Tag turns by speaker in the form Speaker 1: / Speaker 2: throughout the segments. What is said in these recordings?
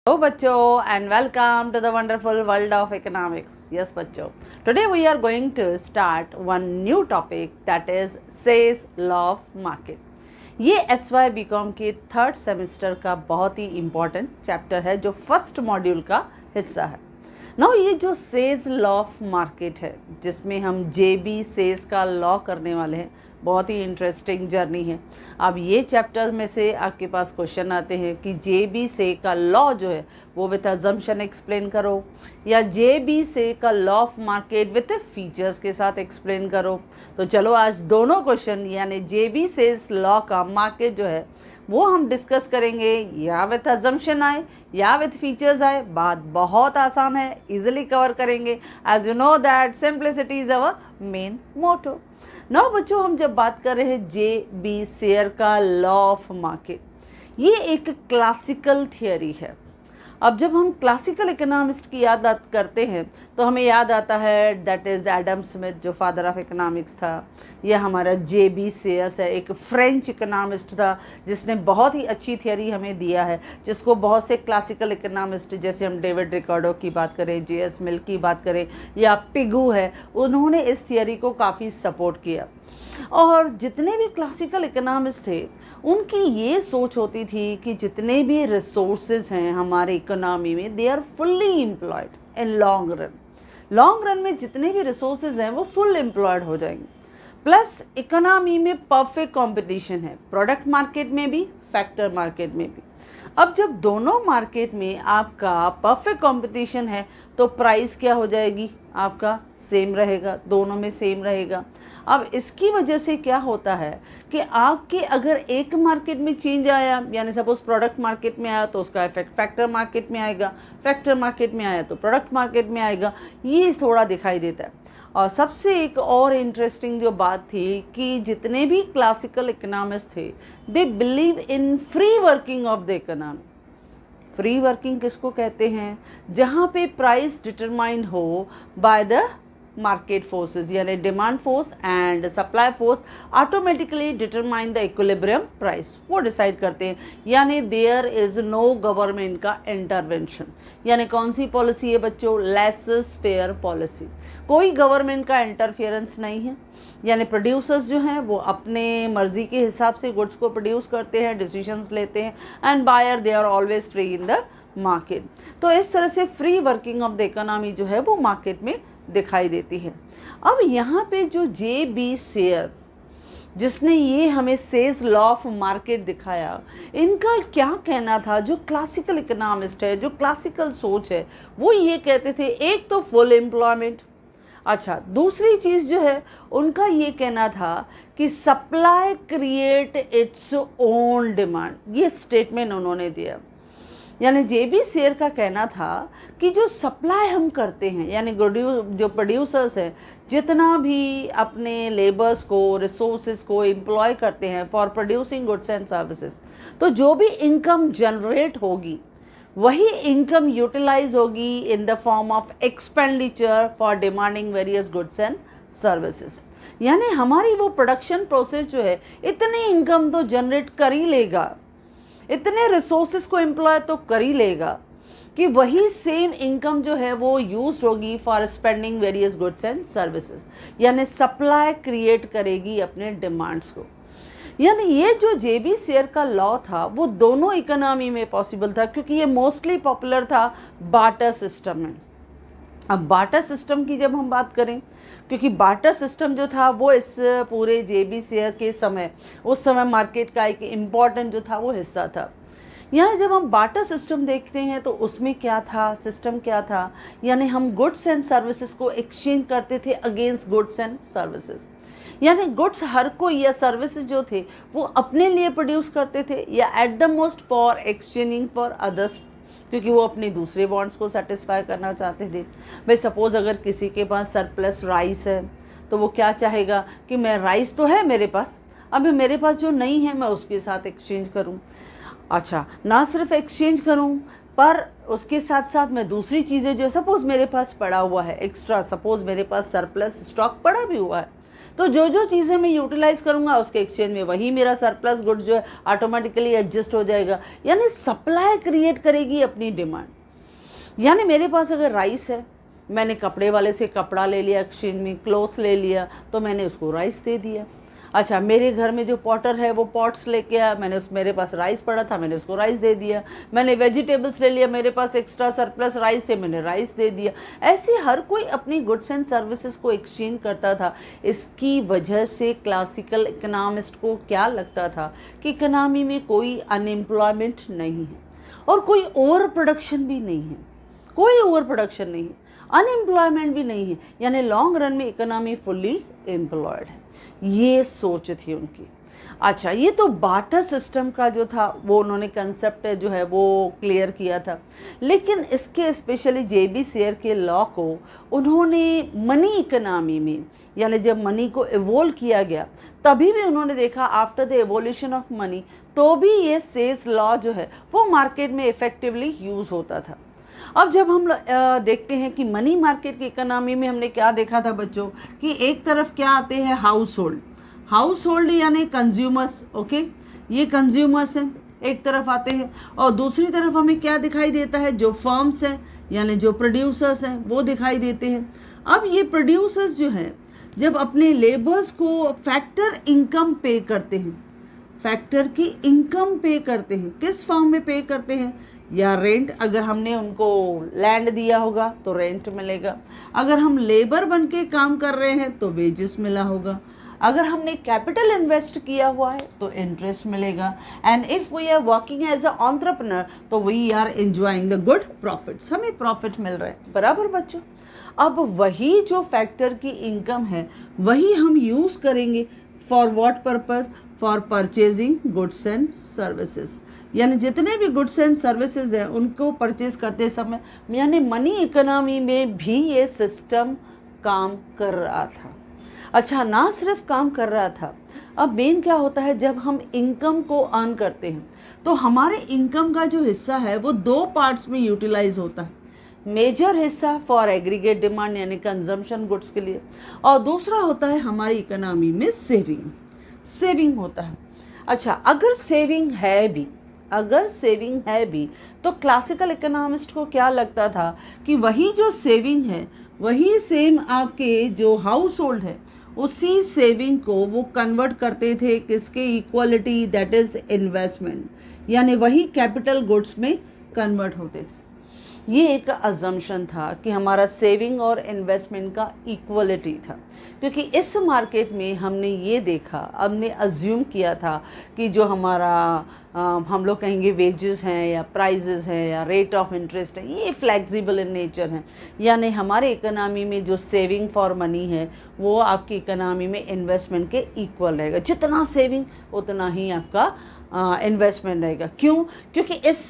Speaker 1: Hello बच्चों and welcome to the wonderful world of economics. Yes बच्चों, today we are going to start one new topic that is Say's law of market. ये SY BCom के third semester का बहुत ही important chapter है जो first module का हिस्सा है. नाउ ये जो सेज लॉ ऑफ मार्केट है जिसमें हम JB सेज का लॉ करने वाले हैं, बहुत ही इंटरेस्टिंग जर्नी है. अब ये चैप्टर में से आपके पास क्वेश्चन आते हैं कि JB से का लॉ जो है वो विथ अजम्पशन एक्सप्लेन करो या JB से का law of market with features के साथ एक्सप्लेन करो. तो चलो आज दोनों क्वेश्चन यानी JB से लॉ का मार्केट जो है वो हम डिस्कस करेंगे, या विथ अजम्पशन आए या विथ फीचर्स आए. बात बहुत आसान है, इजीली कवर करेंगे. As you know that simplicity is our main motto. Now बच्चों, हम जब बात कर रहे हैं JB शेयर का लॉ ऑफ मार्केट, ये एक क्लासिकल थियरी है. अब जब हम क्लासिकल इकोनॉमिस्ट की याद करते हैं तो हमें याद आता है दैट इज़ एडम स्मिथ जो फादर ऑफ इकोनॉमिक्स था. यह हमारा JB शेयर्स है, एक फ्रेंच इकोनॉमिस्ट था जिसने बहुत ही अच्छी थियरी हमें दिया है, जिसको बहुत से क्लासिकल इकोनॉमिस्ट जैसे हम डेविड रिकार्डो की बात करें, JS मिल की बात करें या पिगू है, उन्होंने इस थियरी को काफ़ी सपोर्ट किया. और जितने भी क्लासिकल इकोनॉमिस्ट थे उनकी ये सोच होती थी कि जितने भी रिसोर्सेज हैं हमारे इकोनॉमी में they are fully employed in long run. Long run में जितने भी रिसोर्सेज हैं वो फुल एम्प्लॉयड हो जाएंगे. प्लस इकोनॉमी में परफेक्ट कंपटीशन है, प्रोडक्ट मार्केट में भी, फैक्टर मार्केट में भी. अब जब दोनों मार्केट में आपका परफेक्ट कंपटीशन है तो प्राइस क्या हो जाएगी, आपका सेम रहेगा, दोनों में सेम रहेगा. अब इसकी वजह से क्या होता है कि आपके अगर एक मार्केट में चेंज आया, यानी सपोज प्रोडक्ट मार्केट में आया तो उसका इफेक्ट फैक्टर मार्केट में आएगा, फैक्टर मार्केट में आया तो प्रोडक्ट मार्केट में आएगा. ये थोड़ा दिखाई देता है. और सबसे एक और इंटरेस्टिंग जो बात थी कि जितने भी क्लासिकल इकोनॉमिस्ट थे they believe in free working of the economy. Free working किसको कहते हैं? जहाँ पे प्राइस डिटरमाइंड हो बाय द मार्केट फोर्सेस, यानी demand force and supply force automatically determine the equilibrium price, वो डिसाइड करते हैं. यानी देयर इज नो गवर्नमेंट का इंटरवेंशन. यानी कौन सी पॉलिसी है बच्चों? Less fair policy. कोई गवर्नमेंट का इंटरफेरेंस नहीं है. यानी प्रोड्यूसर्स जो हैं वो अपने मर्जी के हिसाब से गुड्स को प्रोड्यूस करते हैं, डिसीजंस लेते हैं, and buyer they are always free in the market. तो इस तरह से free working of the economy जो है वो मार्केट में दिखाई देती है. अब यहाँ पे जो JB शेयर जिसने ये हमें सेज लॉ ऑफ मार्केट दिखाया, इनका क्या कहना था? जो क्लासिकल इकोनॉमिस्ट है, जो क्लासिकल सोच है, वो ये कहते थे एक तो फुल एम्प्लॉयमेंट. अच्छा, दूसरी चीज़ जो है उनका ये कहना था कि supply create its own demand. ये स्टेटमेंट उन्होंने दिया. यानी JB शेयर का कहना था कि जो सप्लाई हम करते हैं, यानी जो प्रोड्यूसर्स हैं जितना भी अपने लेबर्स को, रिसोर्सेज को एम्प्लॉय करते हैं for producing goods and services, तो जो भी इनकम जनरेट होगी वही इनकम यूटिलाइज होगी इन the form of expenditure for demanding various goods and services. यानी हमारी वो प्रोडक्शन प्रोसेस जो है इतनी इनकम तो जनरेट कर ही लेगा, इतने रिसोर्सेज को एम्प्लॉय तो कर ही लेगा कि वही सेम इनकम जो है वो यूज होगी for spending various goods and services. यानी सप्लाई क्रिएट करेगी अपने डिमांड्स को. यानी ये जो JB शेयर का लॉ था वो दोनों इकोनॉमी में पॉसिबल था क्योंकि ये मोस्टली पॉपुलर था बार्टर सिस्टम में. अब बार्टर सिस्टम की जब हम बात करें, क्योंकि बार्टर सिस्टम जो था वो इस पूरे JB शेयर के समय, उस समय मार्केट का एक इम्पॉर्टेंट जो था वो हिस्सा था. यहाँ जब हम बार्टर सिस्टम देखते हैं तो उसमें क्या था, सिस्टम क्या था? यानी हम गुड्स एंड सर्विसेज को एक्सचेंज करते थे अगेंस्ट गुड्स एंड सर्विसेज. यानी गुड्स हर कोई या सर्विसेज जो थे वो अपने लिए प्रोड्यूस करते थे या at the most for exchanging for others, क्योंकि वो अपने दूसरे वांट्स को सेटिस्फाई करना चाहते थे. भाई सपोज़ अगर किसी के पास सरप्लस राइस है तो वो क्या चाहेगा कि मैं राइस तो है मेरे पास, अभी मेरे पास जो नहीं है मैं उसके साथ एक्सचेंज करूं. अच्छा, ना सिर्फ एक्सचेंज करूं पर उसके साथ साथ मैं दूसरी चीज़ें जो सपोज़ मेरे पास पड़ा हुआ है एक्स्ट्रा, सपोज़ मेरे पास सरप्लस स्टॉक पड़ा भी हुआ है, तो जो जो चीज़ें मैं यूटिलाइज करूँगा उसके एक्सचेंज में वही मेरा सरप्लस गुड्स जो है ऑटोमेटिकली एडजस्ट हो जाएगा, यानी सप्लाई क्रिएट करेगी अपनी डिमांड। यानी मेरे पास अगर राइस है, मैंने कपड़े वाले से कपड़ा ले लिया एक्सचेंज में, क्लॉथ ले लिया, तो मैंने उसको राइस दे दिया। अच्छा, मेरे घर में जो पॉटर है वो पॉट्स लेके आया, मेरे पास राइस पड़ा था, मैंने उसको राइस दे दिया। मैंने वेजिटेबल्स ले लिया, मेरे पास एक्स्ट्रा सरप्लस राइस थे, मैंने राइस दे दिया। ऐसे हर कोई अपनी गुड्स एंड सर्विसेज को एक्सचेंज करता था। इसकी वजह से क्लासिकल इकोनॉमिस्ट को क्या लगता था कि इकोनॉमी में कोई अनएम्प्लॉयमेंट नहीं है और कोई ओवर प्रोडक्शन भी नहीं है, कोई ओवर प्रोडक्शन नहीं है, अनएम्प्लॉयमेंट भी नहीं है, यानी लॉन्ग रन में इकोनॉमी फुल्ली एम्प्लॉयड है। ये सोच थी उनकी। अच्छा, ये तो बार्टर सिस्टम का जो था वो उन्होंने कंसेप्ट जो है वो क्लियर किया था, लेकिन इसके स्पेशली जेबी शेयर के लॉ को उन्होंने मनी इकोनॉमी में, यानी जब मनी को इवोल्व किया गया तभी भी उन्होंने देखा after the evolution of money, तो भी ये सेल्स लॉ जो है वो मार्केट में इफेक्टिवली यूज़ होता था। अब जब हम देखते हैं कि मनी मार्केट की इकोनॉमी में हमने क्या देखा था बच्चों, कि एक तरफ क्या आते हैं हाउस होल्ड यानी कंज्यूमर्स, ओके, ये कंज्यूमर्स हैं एक तरफ आते हैं, और दूसरी तरफ हमें क्या दिखाई देता है, जो फर्म्स हैं यानी जो प्रोड्यूसर्स हैं वो दिखाई देते हैं। अब ये प्रोड्यूसर्स जो हैं जब अपने लेबर्स को फैक्टर इनकम पे करते हैं, फैक्टर की इनकम पे करते हैं, किस फॉर्म में पे करते हैं, या रेंट, अगर हमने उनको लैंड दिया होगा तो रेंट मिलेगा, अगर हम लेबर बन के काम कर रहे हैं तो वेजेस मिला होगा, अगर हमने कैपिटल इन्वेस्ट किया हुआ है तो इंटरेस्ट मिलेगा, and if we are working as a entrepreneur तो we are enjoying the good profits, हमें प्रॉफिट मिल रहा है, बराबर बच्चों। अब वही जो फैक्टर की इनकम है वही हम यूज़ करेंगे for what purpose, for purchasing goods and services, यानी जितने भी गुड्स एंड सर्विसेज हैं उनको परचेज करते समय, यानी मनी इकोनॉमी में भी ये सिस्टम काम कर रहा था। अच्छा, ना सिर्फ काम कर रहा था, अब मेन क्या होता है, जब हम इनकम को अर्न करते हैं तो हमारे इनकम का जो हिस्सा है वो दो पार्ट्स में यूटिलाइज होता है। मेजर हिस्सा फॉर एग्रीगेट डिमांड यानी कंजम्पशन गुड्स के लिए, और दूसरा होता है हमारी इकोनॉमी में सेविंग होता है। अच्छा, अगर सेविंग है भी तो क्लासिकल इकोनॉमिस्ट को क्या लगता था कि वही जो सेविंग है वही सेम आपके जो हाउस होल्ड है उसी सेविंग को वो कन्वर्ट करते थे किसके, इक्वलिटी, दैट इज इन्वेस्टमेंट, यानी वही कैपिटल गुड्स में कन्वर्ट होते थे। ये एक अजम्पशन था कि हमारा सेविंग और इन्वेस्टमेंट का इक्वलिटी था, क्योंकि इस मार्केट में हमने ये देखा, हमने अज्यूम किया था कि जो हमारा हम लोग कहेंगे वेजेस हैं या प्राइजेस हैं या रेट ऑफ इंटरेस्ट है, ये फ्लेक्सिबल इन नेचर हैं, यानी हमारे इकोनॉमी में जो सेविंग फॉर मनी है वो आपकी इकोनॉमी में इन्वेस्टमेंट के इक्वल रहेगा, जितना सेविंग उतना ही आपका इन्वेस्टमेंट रहेगा। क्यों? क्योंकि इस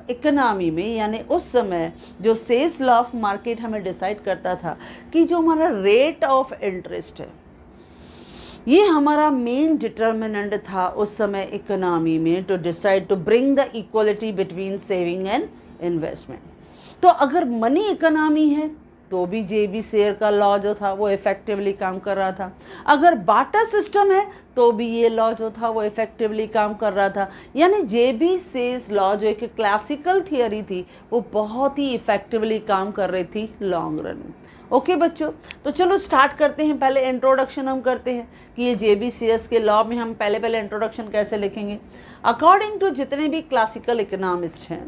Speaker 1: इकोनॉमी में यानी उस समय जो सेल्स लॉ ऑफ मार्केट हमें डिसाइड करता था कि जो हमारा रेट ऑफ इंटरेस्ट है ये हमारा मेन डिटर्मिनेंट था उस समय इकोनॉमी में, to decide to bring the equality between saving and investment. तो अगर मनी इकोनॉमी है तो भी जेबी शेयर का लॉ जो था वो इफेक्टिवली काम कर रहा था, अगर बार्टर सिस्टम है तो भी ये लॉ जो था वो इफेक्टिवली काम कर रहा था, यानी जेबी शेयर्स लॉ जो एक क्लासिकल थियोरी थी वो बहुत ही इफेक्टिवली काम कर रही थी लॉन्ग रन में। ओके बच्चों, तो चलो स्टार्ट करते हैं। पहले इंट्रोडक्शन हम करते हैं कि ये जेबी शेयर्स के लॉ में हम पहले इंट्रोडक्शन कैसे लिखेंगे। अकॉर्डिंग टू जितने भी क्लासिकल इकोनॉमिस्ट हैं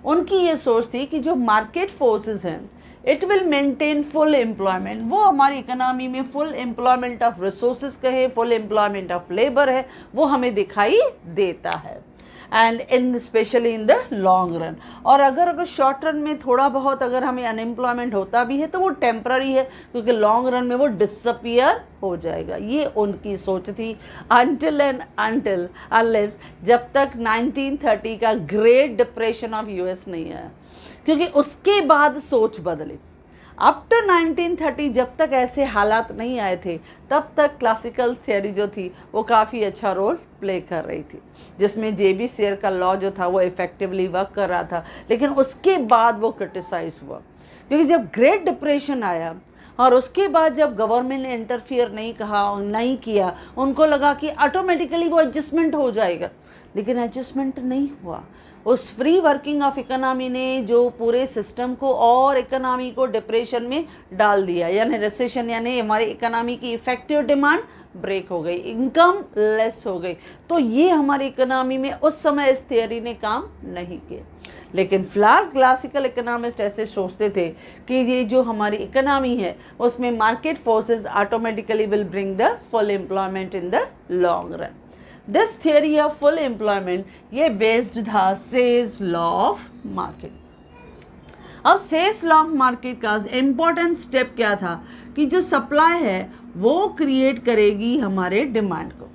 Speaker 1: उनकी ये सोच थी कि जो मार्केट फोर्सेस हैं it will maintain full employment, वो हमारी इकोनॉमी में फुल एम्प्लॉयमेंट ऑफ रिसोर्सेज कहे, फुल एम्प्लॉयमेंट ऑफ लेबर है, वो हमें दिखाई देता है, and in specially in the long run. और अगर शॉर्ट रन में थोड़ा बहुत अगर हमें अनएम्प्लॉयमेंट होता भी है तो वो टेम्पररी है, क्योंकि लॉन्ग रन में वो डिसअपियर हो जाएगा। ये उनकी सोच थी अनटिल एंड अनलेस जब तक 1930 का ग्रेट डिप्रेशन ऑफ यूएस नहीं आया, क्योंकि उसके बाद सोच बदली। आफ्टर 1930 जब तक ऐसे हालात नहीं आए थे तब तक क्लासिकल थियोरी जो थी वो काफ़ी अच्छा रोल प्ले कर रही थी, जिसमें जेबी शेयर का लॉ जो था वो इफेक्टिवली वर्क कर रहा था। लेकिन उसके बाद वो क्रिटिसाइज हुआ, क्योंकि जब ग्रेट डिप्रेशन आया और उसके बाद जब गवर्नमेंट ने इंटरफियर नहीं किया, उनको लगा कि ऑटोमेटिकली वो एडजस्टमेंट हो जाएगा, लेकिन एडजस्टमेंट नहीं हुआ। उस फ्री वर्किंग ऑफ इकोनॉमी ने जो पूरे सिस्टम को और इकोनॉमी को डिप्रेशन में डाल दिया, यानी रिसेशन, यानी हमारी इकोनॉमी की इफेक्टिव डिमांड ब्रेक हो गई, इनकम लेस हो गई। तो ये हमारी इकोनॉमी में उस समय इस थियरी ने काम नहीं किया। लेकिन फिलहाल क्लासिकल इकोनॉमिस्ट ऐसे सोचते थे कि ये जो हमारी इकोनॉमी है उसमें market forces automatically will bring the full employment in the long run. This theory of full employment ये बेस्ड था सेज लॉ ऑफ मार्केट। अब सेज लॉ ऑफ मार्केट का इम्पॉर्टेंट स्टेप क्या था कि जो सप्लाई है वो क्रिएट करेगी हमारे डिमांड को,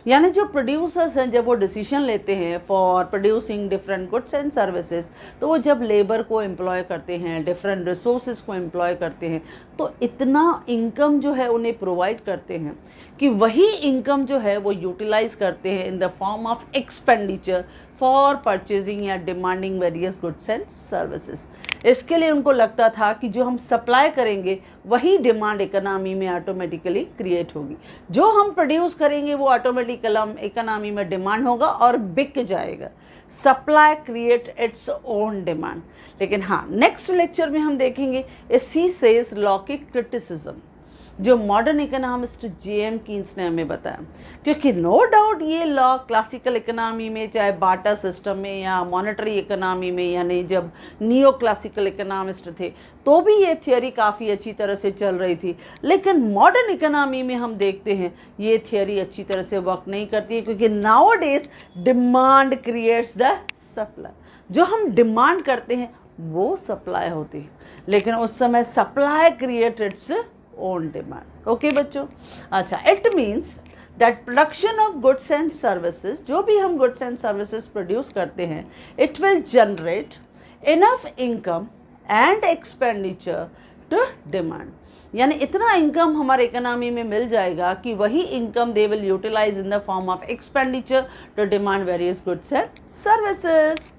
Speaker 1: यानी जो प्रोड्यूसर्स हैं जब वो डिसीजन लेते हैं for producing different goods and services, तो वो जब लेबर को एम्प्लॉय करते हैं, डिफरेंट रिसोर्सेज को एम्प्लॉय करते हैं, तो इतना इनकम जो है उन्हें प्रोवाइड करते हैं कि वही इनकम जो है वो यूटिलाइज करते हैं in the form of expenditure for purchasing या demanding various goods and services. इसके लिए उनको लगता था कि जो हम सप्लाई करेंगे वही डिमांड इकोनॉमी में ऑटोमेटिकली क्रिएट होगी, जो हम प्रोड्यूस करेंगे वो ऑटोमेटिकली इकोनॉमी में डिमांड होगा और बिक जाएगा। Supply create its own demand. लेकिन हाँ, नेक्स्ट लेक्चर में हम देखेंगे इसी सेज लॉ की क्रिटिसिज्म, जो मॉडर्न इकोनॉमिस्ट जेएम कीन्स ने हमें बताया, क्योंकि नो डाउट ये लॉ क्लासिकल इकोनॉमी में, चाहे बाटा सिस्टम में या मॉनेटरी इकोनॉमी में, यानी जब नियो क्लासिकल इकोनॉमिस्ट थे तो भी ये थियोरी काफ़ी अच्छी तरह से चल रही थी। लेकिन मॉडर्न इकोनॉमी में हम देखते हैं ये थियोरी अच्छी तरह से वर्क नहीं करती है, क्योंकि now days demand creates the supply. जो हम डिमांड करते हैं वो सप्लाई होती है, लेकिन उस समय supply create its own demand. Okay बच्चों, अच्छा, it means that production of goods and services, जो भी हम गुड्स एंड सर्विसेज प्रोड्यूस करते हैं, it will generate enough income and expenditure to demand, यानी इतना इनकम हमारे इकोनॉमी में मिल जाएगा कि वही income they will utilise in the form of expenditure to demand various goods and services.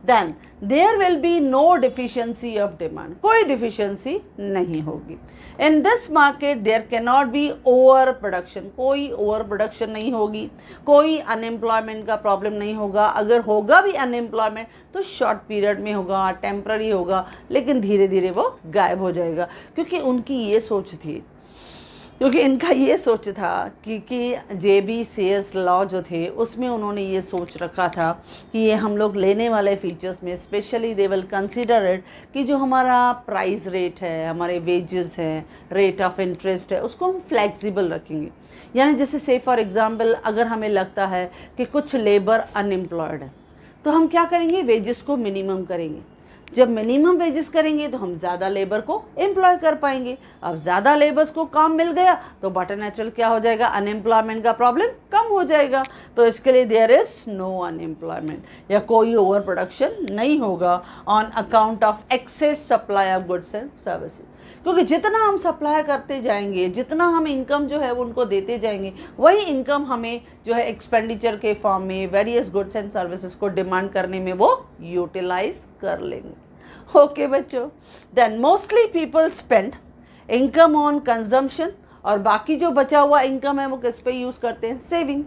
Speaker 1: Then there will be no deficiency of demand, कोई deficiency नहीं होगी। In this market there can not be over production, कोई over production नहीं होगी, कोई unemployment का problem नहीं होगा। अगर होगा भी अनएम्प्लॉयमेंट तो शॉर्ट पीरियड में होगा, टेम्पररी होगा, लेकिन धीरे धीरे वो गायब हो जाएगा, क्योंकि इनका ये सोच था कि जेबी सेज लॉ जो थे उसमें उन्होंने ये सोच रखा था कि ये हम लोग लेने वाले फीचर्स में specially they will consider it कि जो हमारा प्राइस रेट है, हमारे वेजेस हैं, रेट ऑफ इंटरेस्ट है, उसको हम फ्लेक्सिबल रखेंगे। यानी जैसे से फॉर एग्जांपल अगर हमें लगता है कि कुछ लेबर अनएम्प्लॉयड है तो हम क्या करेंगे, वेजेस को मिनिमम करेंगे। जब मिनिमम वेजेस करेंगे तो हम ज़्यादा लेबर को एम्प्लॉय कर पाएंगे। अब ज़्यादा लेबर्स को काम मिल गया तो बट नेचुरल क्या हो जाएगा, अनएम्प्लॉयमेंट का प्रॉब्लम कम हो जाएगा। तो इसके लिए देयर इज़ नो अनएम्प्लॉयमेंट, या कोई ओवर प्रोडक्शन नहीं होगा on account of excess supply of goods and services, क्योंकि जितना हम सप्लाई करते जाएंगे, जितना हम इनकम जो है वो उनको देते जाएंगे, वही इनकम हमें जो है एक्सपेंडिचर के फॉर्म में वेरियस गुड्स एंड सर्विसेज को डिमांड करने में वो यूटिलाइज कर लेंगे। ओके बच्चों, then mostly people spend income on consumption, और बाकी जो बचा हुआ इनकम है वो किस पे यूज़ करते हैं, सेविंग।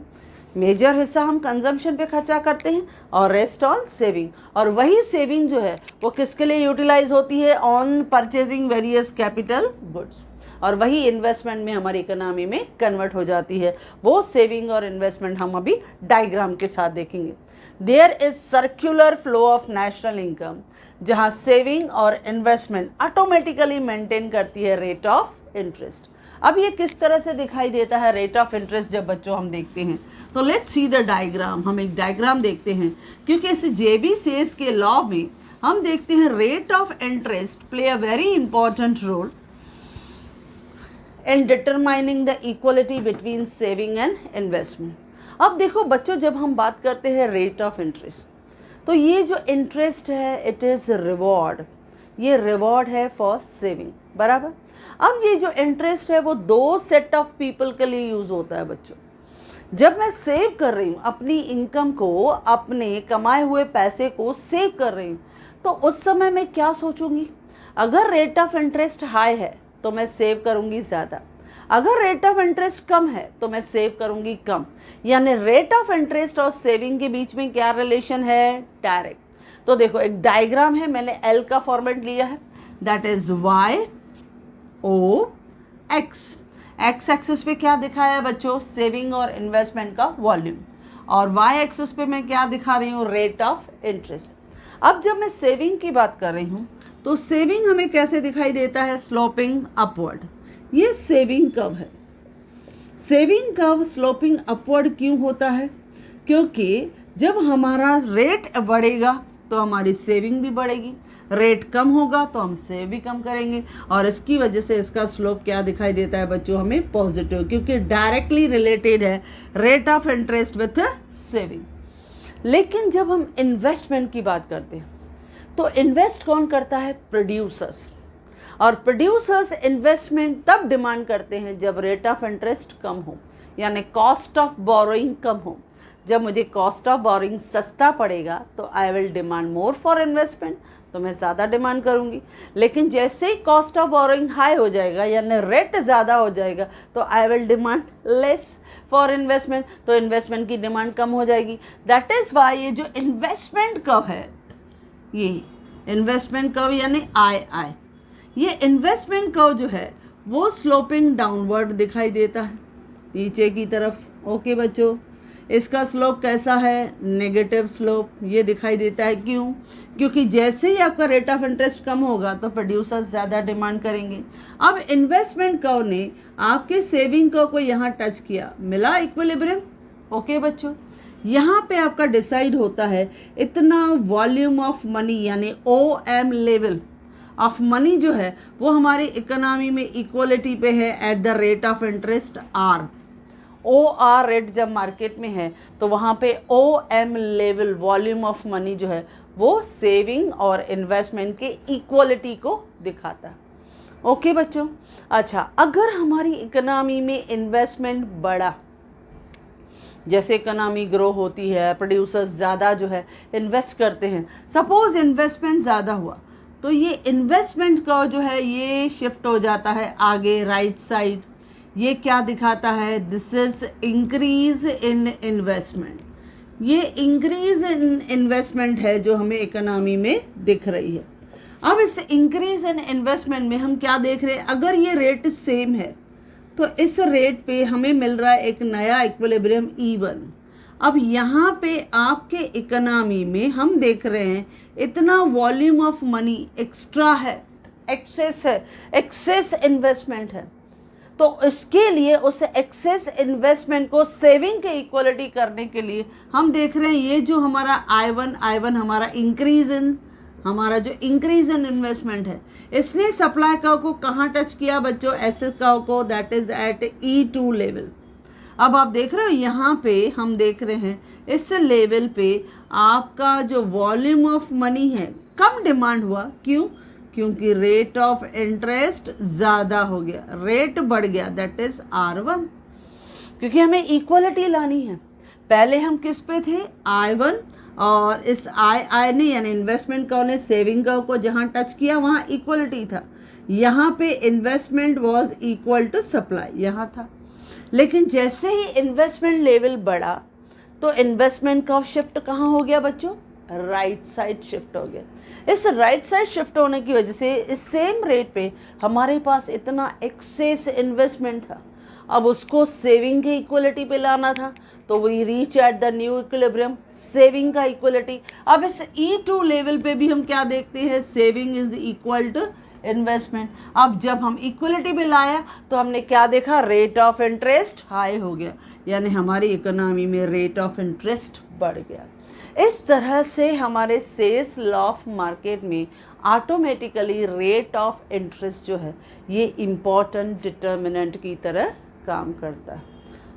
Speaker 1: मेजर हिस्सा हम कंजम्पशन पे खर्चा करते हैं और रेस्ट ऑन सेविंग, और वही सेविंग जो है वो किसके लिए यूटिलाइज होती है, on purchasing various capital goods, और वही इन्वेस्टमेंट में हमारी इकोनॉमी में कन्वर्ट हो जाती है। वो सेविंग और इन्वेस्टमेंट हम अभी डायग्राम के साथ देखेंगे। There is circular flow of national income, जहाँ सेविंग और इन्वेस्टमेंट ऑटोमेटिकली मेंटेन करती है रेट ऑफ इंटरेस्ट। अब ये किस तरह से दिखाई देता है रेट ऑफ इंटरेस्ट जब बच्चों हम देखते हैं, तो लेट्स सी द डायग्राम। हम एक डायग्राम देखते हैं, क्योंकि इस जेबी सेज के लॉ में हम देखते हैं rate of interest play a very important role in determining the equality between saving and investment. अब देखो बच्चों, जब हम बात करते हैं रेट ऑफ इंटरेस्ट, तो ये जो इंटरेस्ट है इट इज़ रिवॉर्ड, ये रिवॉर्ड है फॉर सेविंग, बराबर। अब ये जो इंटरेस्ट है वो दो सेट ऑफ पीपल के लिए यूज़ होता है बच्चों। जब मैं सेव कर रही हूँ अपनी इनकम को, अपने कमाए हुए पैसे को सेव कर रही हूँ, तो उस समय मैं क्या सोचूंगी, अगर रेट ऑफ इंटरेस्ट हाई है तो मैं सेव करूँगी ज़्यादा, अगर रेट ऑफ इंटरेस्ट कम है तो मैं सेव करूँगी कम। यानी रेट ऑफ इंटरेस्ट और सेविंग के बीच में क्या रिलेशन है? डायरेक्ट। तो देखो एक डायग्राम है, मैंने एल का फॉर्मेट लिया है, that is Y O X. X axis पे क्या दिखाया है बच्चों? सेविंग और इन्वेस्टमेंट का वॉल्यूम, और वाई एक्सिस पे मैं क्या दिखा रही हूँ? Rate of interest. अब जब मैं सेविंग की बात कर रही हूँ तो सेविंग हमें कैसे दिखाई देता है? Sloping upward. ये सेविंग कर्व है। सेविंग कर्व स्लोपिंग अपवर्ड क्यों होता है? क्योंकि जब हमारा रेट बढ़ेगा तो हमारी सेविंग भी बढ़ेगी, रेट कम होगा तो हम सेव भी कम करेंगे, और इसकी वजह से इसका स्लोप क्या दिखाई देता है बच्चों? हमें पॉजिटिव, क्योंकि डायरेक्टली रिलेटेड है rate of interest with saving. लेकिन जब हम इन्वेस्टमेंट की बात करते हैं तो इन्वेस्ट कौन करता है? प्रोड्यूसर्स। और प्रोड्यूसर्स इन्वेस्टमेंट तब डिमांड करते हैं जब रेट ऑफ इंटरेस्ट कम हो, यानी कॉस्ट ऑफ बोरोइंग कम हो। जब मुझे कॉस्ट ऑफ बोरोइंग सस्ता पड़ेगा तो I will demand more for investment, तो मैं ज़्यादा डिमांड करूँगी। लेकिन जैसे ही कॉस्ट ऑफ बोरोइंग हाई हो जाएगा, यानी रेट ज़्यादा हो जाएगा, तो I will demand less for investment, तो इन्वेस्टमेंट की डिमांड कम हो जाएगी। दैट इज़ वाई ये जो इन्वेस्टमेंट कर्व है, ये इन्वेस्टमेंट कर्व यानी आई, ये इन्वेस्टमेंट कर्व जो है वो स्लोपिंग डाउनवर्ड दिखाई देता है नीचे की तरफ। ओके बच्चों, इसका स्लोप कैसा है? नेगेटिव स्लोप ये दिखाई देता है। क्यों? क्योंकि जैसे ही आपका रेट ऑफ इंटरेस्ट कम होगा तो प्रोड्यूसर्स ज़्यादा डिमांड करेंगे। अब इन्वेस्टमेंट कर्व ने आपके सेविंग कर्व को यहाँ टच किया, मिला इक्विलिब्रियम। ओके बच्चों, यहाँ पे आपका डिसाइड होता है इतना वॉल्यूम ऑफ मनी, यानी OM लेवल ऑफ मनी जो है वो हमारी इकोनॉमी में इक्वलिटी पे है at the rate of interest R। OR rate जब मार्केट में है तो वहाँ पे OM level volume of money जो है वो सेविंग और इन्वेस्टमेंट के इक्वलिटी को दिखाता है। ओके बच्चों, अच्छा अगर हमारी इकोनॉमी में इन्वेस्टमेंट बढ़ा, जैसे इकोनॉमी ग्रो होती है, प्रोड्यूसर्स ज़्यादा जो है इन्वेस्ट करते हैं, सपोज इन्वेस्टमेंट ज़्यादा हुआ तो ये इन्वेस्टमेंट का जो है ये शिफ्ट हो जाता है आगे राइट साइड। ये क्या दिखाता है? This is increase in investment. ये इंक्रीज इन इन्वेस्टमेंट है जो हमें इकोनॉमी में दिख रही है। अब इस इंक्रीज इन इन्वेस्टमेंट में हम क्या देख रहे हैं? अगर ये रेट सेम है तो इस रेट पे हमें मिल रहा है एक नया इक्विलिब्रियम E1। अब यहाँ पे आपके इकोनॉमी में हम देख रहे हैं इतना वॉल्यूम ऑफ मनी एक्स्ट्रा है, एक्सेस है, एक्सेस इन्वेस्टमेंट है। तो इसके लिए उस एक्सेस इन्वेस्टमेंट को सेविंग के इक्वलिटी करने के लिए हम देख रहे हैं ये जो हमारा I1 हमारा इंक्रीज इन, हमारा जो इंक्रीज इन इन्वेस्टमेंट है, इसने सप्लाई कर्व को कहाँ टच किया बच्चों? एसेट कर्व को, that is at E2 level. अब आप देख रहे हो यहाँ पे हम देख रहे हैं इस लेवल पे आपका जो वॉल्यूम ऑफ मनी है कम डिमांड हुआ। क्यों? क्योंकि रेट ऑफ इंटरेस्ट ज़्यादा हो गया, रेट बढ़ गया, दैट इज R1। क्योंकि हमें इक्वलिटी लानी है। पहले हम किस पे थे? I1, और इस I ने यानी इन्वेस्टमेंट कर्व ने सेविंग कर्व को जहाँ टच किया वहाँ इक्वलिटी था। यहाँ पे investment was equal to supply, यहाँ था। लेकिन जैसे ही इन्वेस्टमेंट लेवल बढ़ा तो इन्वेस्टमेंट कर्व शिफ्ट कहाँ हो गया बच्चों? राइट साइड शिफ्ट हो गया। इस राइट साइड शिफ्ट होने की वजह से इस सेम रेट पे हमारे पास इतना एक्सेस इन्वेस्टमेंट था, अब उसको सेविंग की इक्वलिटी पे लाना था, तो we reach at the new equilibrium, saving का इक्वलिटी। अब इस E2 लेवल पे भी हम क्या देखते हैं? Saving is equal to investment. अब जब हम इक्वलिटी में लाया तो हमने क्या देखा? रेट ऑफ इंटरेस्ट हाई हो गया, यानी हमारी इकोनॉमी में रेट ऑफ इंटरेस्ट बढ़ गया। इस तरह से हमारे सेल्स लॉ ऑफ मार्केट में ऑटोमेटिकली रेट ऑफ इंटरेस्ट जो है ये इम्पॉर्टेंट डिटर्मिनेंट की तरह काम करता है।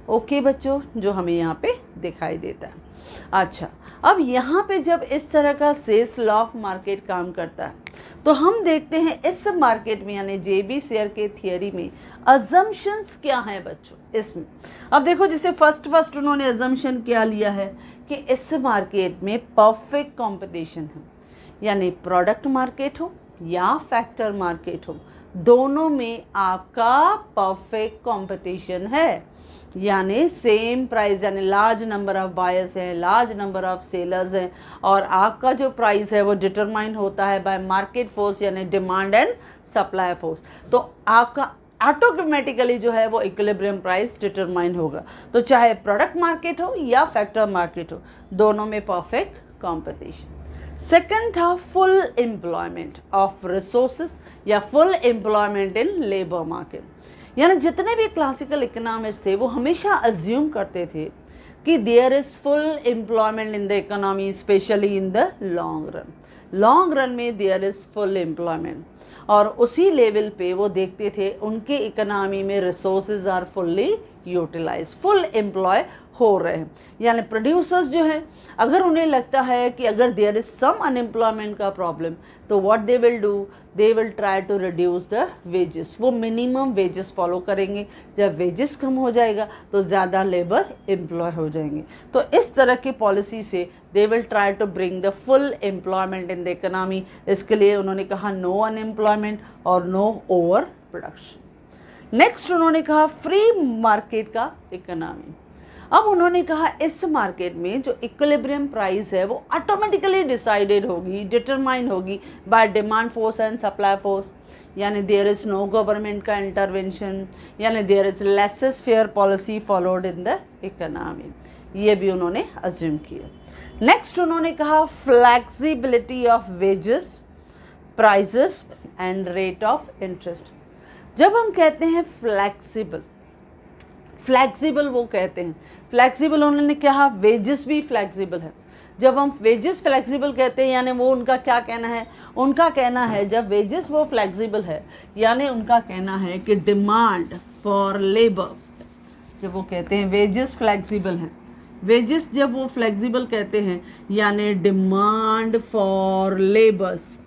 Speaker 1: ओके बच्चों, जो हमें यहाँ पे दिखाई देता है। अच्छा, अब यहाँ पे जब इस तरह का सेल्स लॉ ऑफ मार्केट काम करता है तो हम देखते हैं इस मार्केट में यानी JB शेयर के थियरी में अजम्पशंस क्या हैं बच्चों इसमें। अब देखो, जैसे फर्स्ट उन्होंने अजम्पशन क्या लिया है कि इस मार्केट में परफेक्ट कंपटीशन है, यानी प्रोडक्ट मार्केट हो, या फैक्टर मार्केट हो, दोनों में आपका परफेक्ट कंपटीशन है, यानी सेम प्राइस, यानी लार्ज नंबर ऑफ बायर्स हैं, लार्ज नंबर ऑफ सेलर्स हैं, और आपका जो प्राइस है वो डिटरमाइन होता है बाय मार्केट फोर्स, यानी डिमांड एंड सप्लाई फोर्स। तो आपका ऑटोमेटिकली जो है वो इक्विलिब्रियम प्राइस डिटरमाइन होगा। तो चाहे प्रोडक्ट मार्केट हो या फैक्टर मार्केट हो, दोनों में परफेक्ट कंपटीशन। सेकंड था फुल एम्प्लॉयमेंट ऑफ रिसोर्सेज या full employment in labour market. यानी जितने भी क्लासिकल इकोनॉमिस्ट थे वो हमेशा अज्यूम करते थे कि there is full employment in the economy, specially in the long run. Long run में देयर इज़ फुल एम्प्लॉयमेंट, और उसी लेवल पे वो देखते थे उनके इकोनॉमी में resources are fully utilise, full employ हो रहे हैं। यानी प्रोड्यूसर्स जो हैं, अगर उन्हें लगता है कि अगर देयर इज सम अनएम्प्लॉयमेंट का प्रॉब्लम, तो what they will do, they will try to reduce the wages. वो मिनिमम वेजेस फॉलो करेंगे। जब वेजेस कम हो जाएगा तो ज़्यादा लेबर एम्प्लॉय हो जाएंगे। तो इस तरह की पॉलिसी से they will try to bring the full employment in the economy. इसके लिए उन्होंने कहा नो अनएम्प्लॉयमेंट और नो ओवर प्रोडक्शन। नेक्स्ट उन्होंने कहा फ्री मार्केट का इकोनॉमी। अब उन्होंने कहा इस मार्केट में जो इक्विलिब्रियम प्राइस है वो ऑटोमेटिकली डिसाइडेड होगी, डिटरमाइन होगी by demand force and supply force. यानी देयर इज़ नो गवर्नमेंट का इंटरवेंशन, यानी there is laissez faire policy followed in the economy. ये भी उन्होंने अज्यूम किया। नेक्स्ट उन्होंने कहा flexibility of wages, prices and rate of interest. जब हम कहते हैं फ्लेक्सिबल, फ्लेक्सिबल वो कहते हैं, फ्लेक्सिबल उन्होंने कहा वेजेस भी फ्लेक्सिबल है। जब हम वेजेस फ्लेक्सिबल कहते हैं यानी वो उनका क्या कहना है, उनका कहना है जब वेजेस वो फ्लेक्सिबल है, यानी उनका कहना है कि डिमांड फॉर लेबर, जब वो कहते हैं वेजेस फ्लेक्सिबल हैं, वेजेस जब वो फ्लेक्सिबल कहते हैं यानी डिमांड फॉर लेबर्स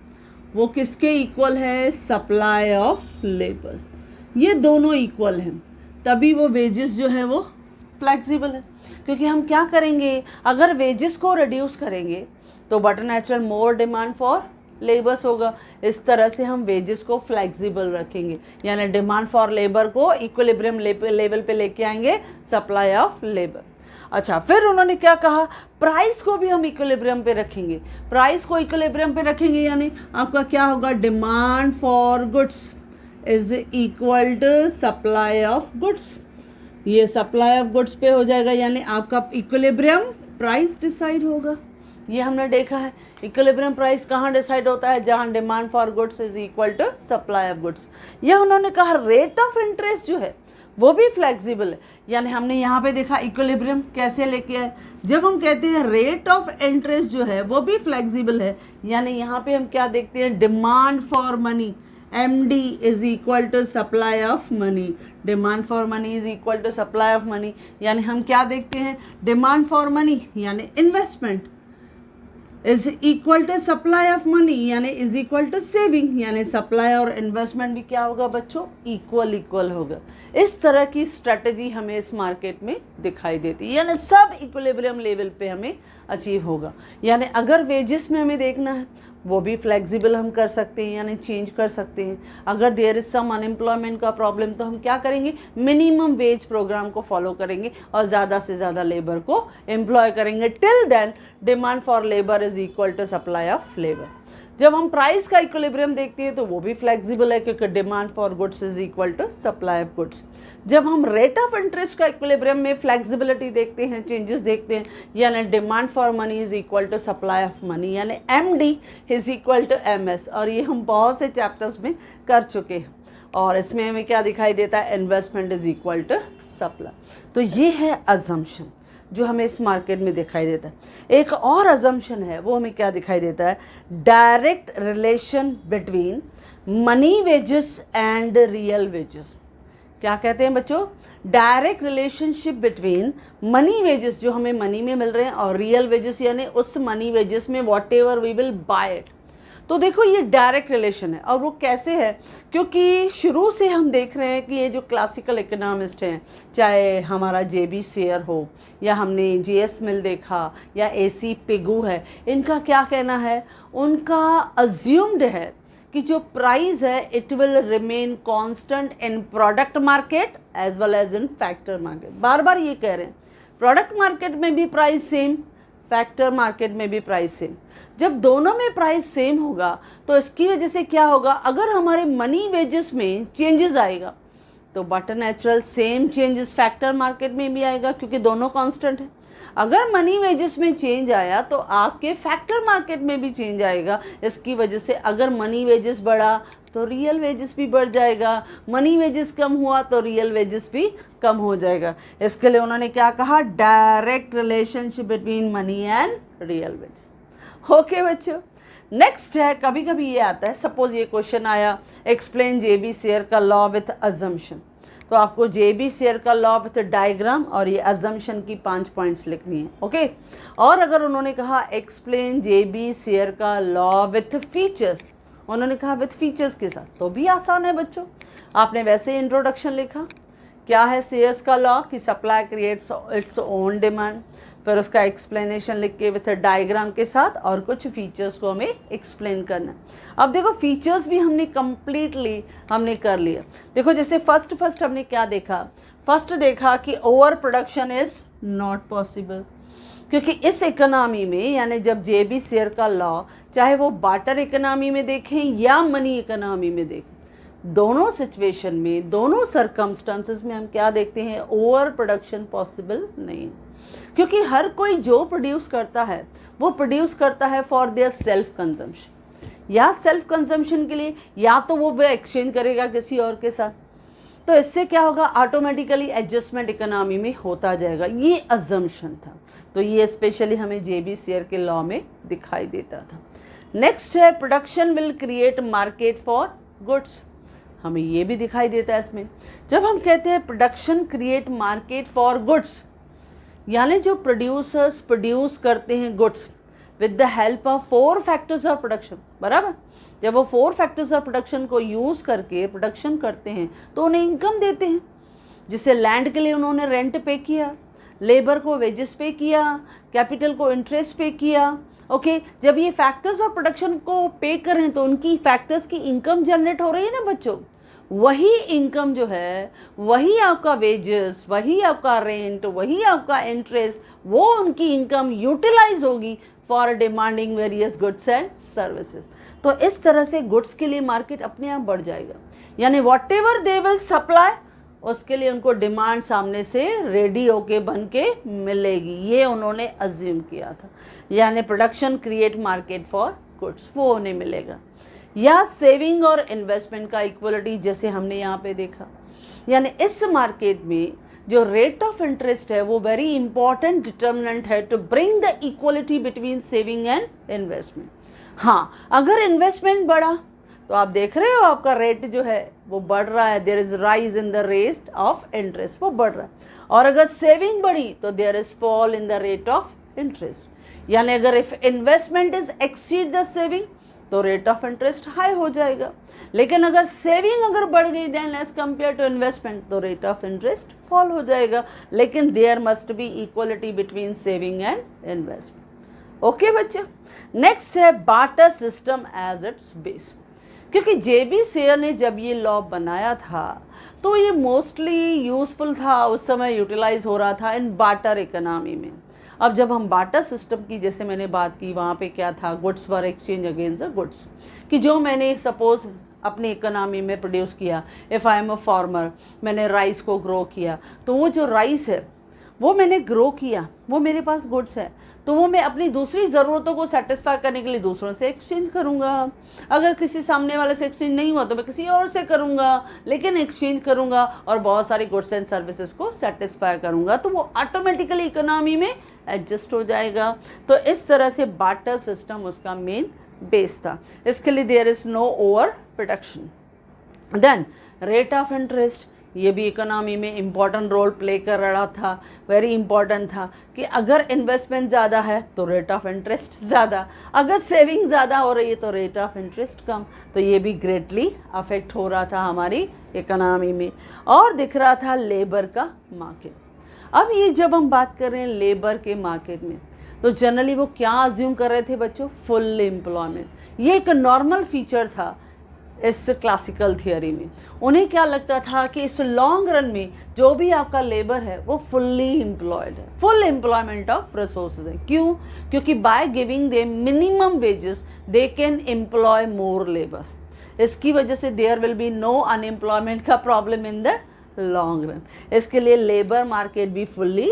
Speaker 1: वो किसके इक्वल है, सप्लाई ऑफ लेबर्स। ये दोनों इक्वल हैं, तभी वो वेजेस जो है वो फ्लेक्सिबल है। क्योंकि हम क्या करेंगे, अगर वेजेस को रिड्यूस करेंगे तो but natural more demand for labours होगा। इस तरह से हम वेजेस को फ्लेक्सिबल रखेंगे, यानी डिमांड फॉर लेबर को इक्विलिब्रियम लेवल पे लेके आएंगे, सप्लाई ऑफ लेबर। अच्छा, फिर उन्होंने क्या कहा, प्राइस को भी हम इक्विलिब्रियम पे रखेंगे। प्राइस को इक्विलिब्रियम पे रखेंगे यानी आपका क्या होगा, demand for goods is equal to supply of goods. ये सप्लाई ऑफ गुड्स पे हो जाएगा, यानी आपका इक्विलिब्रियम प्राइस डिसाइड होगा। ये हमने देखा है इक्विलिब्रियम प्राइस कहाँ डिसाइड होता है, जहाँ demand for goods is equal to supply of goods. यह उन्होंने कहा रेट ऑफ इंटरेस्ट जो है वो भी फ्लेक्सिबल है, यानी हमने यहाँ पे देखा इक्विलिब्रियम कैसे लेके आए। जब हम कहते हैं रेट ऑफ इंटरेस्ट जो है वो भी फ्लेक्सिबल है, यानी यहाँ पे हम क्या देखते हैं, demand for money MD is equal to supply of money, demand for money is equal to supply of money. यानी हम क्या देखते हैं, डिमांड फॉर मनी यानी investment is equal to supply of money यानी इज इक्वल टू सेविंग, यानी supply और investment भी क्या होगा बच्चों, इक्वल होगा। इस तरह की स्ट्रेटजी हमें इस मार्केट में दिखाई देती है, यानी सब इक्विलिब्रियम लेवल पे हमें अचीव होगा। यानी अगर वेजेस में हमें देखना है वो भी फ्लेक्सिबल हम कर सकते हैं, यानी चेंज कर सकते हैं। अगर देयर इज सम अनएम्प्लॉयमेंट का प्रॉब्लम तो हम क्या करेंगे, मिनिमम वेज प्रोग्राम को फॉलो करेंगे और ज़्यादा से ज़्यादा लेबर को एम्प्लॉय करेंगे। Till then demand for labour is equal to supply of labour. जब हम प्राइस का इक्विलिब्रियम देखते हैं तो वो भी फ्लेक्सिबल है, क्योंकि demand for goods is equal to supply of goods. जब हम रेट ऑफ इंटरेस्ट का इक्विलिब्रियम में फ्लेक्सिबिलिटी देखते हैं, चेंजेस देखते हैं, यानी demand for money is equal to supply of money, यानी MD is equal to MS। और ये हम बहुत से चैप्टर्स में कर चुके हैं, और इसमें हमें क्या दिखाई देता है, investment is equal to supply. तो ये है अजम्पशन जो हमें इस मार्केट में दिखाई देता है। एक और अजम्पशन है, वो हमें क्या दिखाई देता है, direct relation between money wages and real wages. क्या कहते हैं बच्चों, direct relationship between money wages जो हमें मनी में मिल रहे हैं और रियल वेजेस यानी उस मनी वेजेस में whatever we will buy it. तो देखो ये डायरेक्ट रिलेशन है, और वो कैसे है, क्योंकि शुरू से हम देख रहे हैं कि ये जो क्लासिकल इकोनॉमिस्ट हैं, चाहे हमारा JB शेयर हो या हमने JS मिल देखा या AC पिगू है, इनका क्या कहना है, उनका अज्यूम्ड है कि जो प्राइस है it will remain constant in product market as well as in factor market. बार बार ये कह रहे हैं प्रोडक्ट मार्केट में भी प्राइस सेम, फैक्टर मार्केट में भी प्राइस सेम। जब दोनों में प्राइस सेम होगा तो इसकी वजह से क्या होगा, अगर हमारे मनी वेजेस में चेंजेस आएगा तो but natural same changes factor market में भी आएगा क्योंकि दोनों कांस्टेंट है। अगर मनी वेजेस में चेंज आया तो आपके फैक्टर मार्केट में भी चेंज आएगा। इसकी वजह से अगर मनी वेजेस बढ़ा तो रियल वेजेस भी बढ़ जाएगा, मनी वेजेस कम हुआ तो रियल वेजेस भी कम हो जाएगा। इसके लिए उन्होंने क्या कहा, direct relationship between money and real wages. Okay बच्चों, नेक्स्ट है, कभी कभी ये आता है, सपोज ये क्वेश्चन आया एक्सप्लेन जेबी शेयर का लॉ विथ अजम्पशन, तो आपको जेबी शेयर का लॉ विथ डायग्राम और ये अजम्पशन की 5 पॉइंट्स लिखनी है। ओके, और अगर उन्होंने कहा एक्सप्लेन जेबी शेयर का लॉ विथ फीचर्स, उन्होंने कहा विथ फीचर्स के साथ, तो भी आसान है बच्चों। आपने वैसे ही इंट्रोडक्शन लिखा, क्या है शेयर्स का लॉ कि supply creates it's own demand, फिर उसका एक्सप्लेनेशन लिख के विथ डायग्राम के साथ और कुछ फीचर्स को हमें एक्सप्लेन करना है। अब देखो फीचर्स भी हमने कंप्लीटली हमने कर लिया। देखो जैसे फर्स्ट हमने क्या देखा, फर्स्ट देखा कि over production is not possible, क्योंकि इस इकोनॉमी में यानी जब जेबी शेयर का लॉ, चाहे वो बार्टर इकोनॉमी में देखें या मनी इकोनॉमी में देखें, दोनों सिचुएशन में, दोनों सर्कमस्टांसेस में हम क्या देखते हैं, ओवर प्रोडक्शन पॉसिबल नहीं है। क्योंकि हर कोई जो प्रोड्यूस करता है वो प्रोड्यूस करता है फॉर देयर सेल्फ कंजम्पशन, या सेल्फ कंजम्पशन के लिए, या तो वो एक्सचेंज करेगा किसी और के साथ। तो इससे क्या होगा, ऑटोमेटिकली एडजस्टमेंट इकोनॉमी में होता जाएगा। ये अजम्पशन था, तो ये स्पेशली हमें जेबी शेयर के लॉ में दिखाई देता था। नेक्स्ट है production will create market for goods, हमें ये भी दिखाई देता है इसमें। जब हम कहते हैं production create market for goods, यानी जो प्रोड्यूसर्स प्रोड्यूस करते हैं goods with the help of 4 factors of production, बराबर, जब वो 4 फैक्टर्स ऑफ प्रोडक्शन को यूज़ करके प्रोडक्शन करते हैं तो उन्हें इनकम देते हैं। जिससे लैंड के लिए उन्होंने रेंट पे किया, लेबर को वेजेस पे किया, कैपिटल को इंटरेस्ट पे किया। ओके, जब ये फैक्टर्स ऑफ प्रोडक्शन को पे कर रहे हैं तो उनकी फैक्टर्स की इनकम जनरेट हो रही है ना बच्चों। वही इनकम जो है, वही आपका वेजेस, वही आपका रेंट, वही आपका इंटरेस्ट, वो उनकी इनकम यूटिलाइज होगी for demanding various goods and services. तो इस तरह से गुड्स के लिए मार्केट अपने आप बढ़ जाएगा, यानी what ever they will supply, उसके लिए उनको डिमांड सामने से रेडी होके बन के मिलेगी। ये उन्होंने अज्यूम किया था, यानी production create market for goods, वो उन्हें मिलेगा। या सेविंग और इन्वेस्टमेंट का इक्वलिटी, जैसे हमने यहाँ पे देखा, यानी इस मार्केट में जो रेट ऑफ इंटरेस्ट है वो वेरी इंपॉर्टेंट डिटर्मिनेंट है to bring the equality between saving and investment. हाँ, अगर इन्वेस्टमेंट बढ़ा तो आप देख रहे हो आपका रेट जो है वो बढ़ रहा है, there is rise in the rate of interest, वो बढ़ रहा है। और अगर सेविंग बढ़ी तो there is fall in the rate of interest, यानी अगर if investment is exceed the saving तो रेट ऑफ इंटरेस्ट हाई हो जाएगा। लेकिन अगर सेविंग अगर बढ़ गई then as compare to investment तो रेट ऑफ इंटरेस्ट फॉल हो जाएगा। लेकिन there must be equality between saving and investment. Okay बच्चे, नेक्स्ट है barter system as its base. क्योंकि जेबी शेयर ने जब ये लॉ बनाया था तो ये मोस्टली यूजफुल था, उस समय यूटिलाइज हो रहा था इन बार्टर इकोनॉमी में। अब जब हम बार्टर सिस्टम की जैसे मैंने बात की, वहाँ पे क्या था, goods were exchange against the goods, कि जो मैंने सपोज अपनी इकोनॉमी में प्रोड्यूस किया, if I am a farmer, मैंने राइस को ग्रो किया, तो वो जो राइस है वो मैंने ग्रो किया, वो मेरे पास गुड्स है, तो वो मैं अपनी दूसरी ज़रूरतों को सेटिस्फाई करने के लिए दूसरों से एक्सचेंज करूँगा। अगर किसी सामने वाले से एक्सचेंज नहीं हुआ तो मैं किसी और से करूँगा, लेकिन एक्सचेंज करूँगा और बहुत सारी गुड्स एंड सर्विसेज को सेटिस्फाई करूँगा, तो वो ऑटोमेटिकली इकोनॉमी में एडजस्ट हो जाएगा। तो इस तरह से बार्टर सिस्टम उसका मेन बेस था। इसके लिए there is no over production. Then rate of interest, ये भी इकोनॉमी में इम्पॉर्टेंट रोल प्ले कर रहा था, वेरी इंपॉर्टेंट था कि अगर इन्वेस्टमेंट ज़्यादा है तो रेट ऑफ इंटरेस्ट ज़्यादा, अगर सेविंग ज़्यादा हो रही है तो रेट ऑफ इंटरेस्ट कम। तो ये भी ग्रेटली अफेक्ट हो रहा था हमारी इकोनॉमी में। और दिख रहा था लेबर का मार्केट। अब ये जब हम बात कर रहे हैं लेबर के मार्केट में, तो जनरली वो क्या अज्यूम कर रहे थे बच्चों, फुल एम्प्लॉयमेंट। ये एक नॉर्मल फीचर था इस क्लासिकल थियोरी में। उन्हें क्या लगता था कि इस लॉन्ग रन में जो भी आपका लेबर है वो फुल्ली एम्प्लॉयड है, फुल एम्प्लॉयमेंट ऑफ रिसोर्सेज है। क्यों? क्योंकि by giving they minimum wages they can employ more labours. इसकी वजह से there will be no unemployment का problem in the long run. इसके लिए लेबर मार्केट भी फुल्ली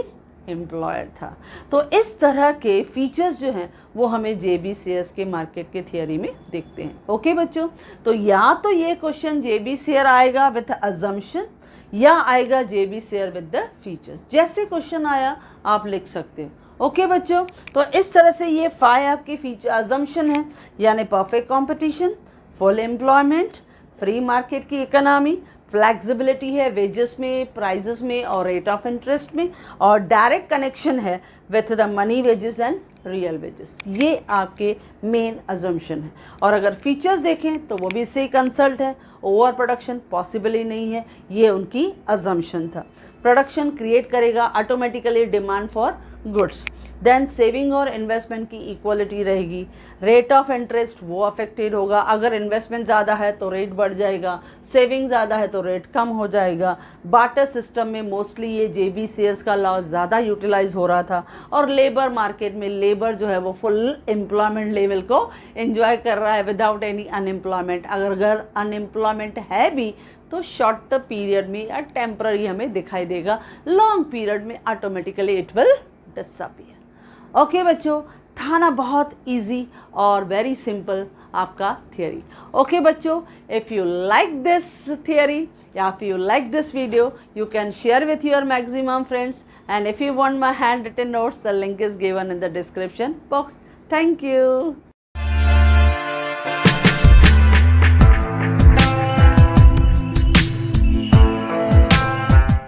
Speaker 1: एम्प्लॉयड था। तो इस तरह के फीचर्स जो हैं वो हमें JB-शेयर्स के मार्केट के थियोरी में देखते हैं। ओके बच्चों, तो या तो ये क्वेश्चन JB शेयर आएगा विथ अजम्पशन या आएगा JB share with the features. जैसे क्वेश्चन आया आप लिख सकते हो। ओके बच्चों, तो इस तरह से ये 5 आपके फीचर अजम्पशन है, यानी perfect competition, full employment, free market की इकोनॉमी, फ्लैक्सिबिलिटी है वेजेस में, प्राइजेस में और रेट ऑफ इंटरेस्ट में, और डायरेक्ट कनेक्शन है with the money wages and real wages. ये आपके मेन अजम्पशन है। और अगर फीचर्स देखें तो वो भी इससे ही कंसल्ट है। ओवर प्रोडक्शन पॉसिबल ही नहीं है, ये उनकी अजम्पशन था। प्रोडक्शन क्रिएट करेगा automatically demand for goods. Then saving और इन्वेस्टमेंट की इक्वलिटी रहेगी। रेट ऑफ इंटरेस्ट वो अफेक्टेड होगा, अगर इन्वेस्टमेंट ज़्यादा है तो रेट बढ़ जाएगा, सेविंग ज़्यादा है तो रेट कम हो जाएगा। बार्टर सिस्टम में मोस्टली ये JB शेयर्स का लॉ ज़्यादा यूटिलाइज हो रहा था। और लेबर मार्केट में लेबर जो है वो फुल एम्प्लॉयमेंट लेवल को एंजॉय कर रहा है विदाउट एनी अनएम्प्लॉयमेंट। अगर अनएम्प्लॉयमेंट है भी तो शॉर्ट पीरियड में या टेम्पररी हमें दिखाई देगा, लॉन्ग पीरियड में automatically it will disappear. Okay बच्चों, था ना बहुत इजी और वेरी सिंपल आपका थियरी। ओके बच्चों, if you like this theory या if you like this video, you can share with your maximum friends, and if you want my handwritten notes, the link is given in the description box. Thank you.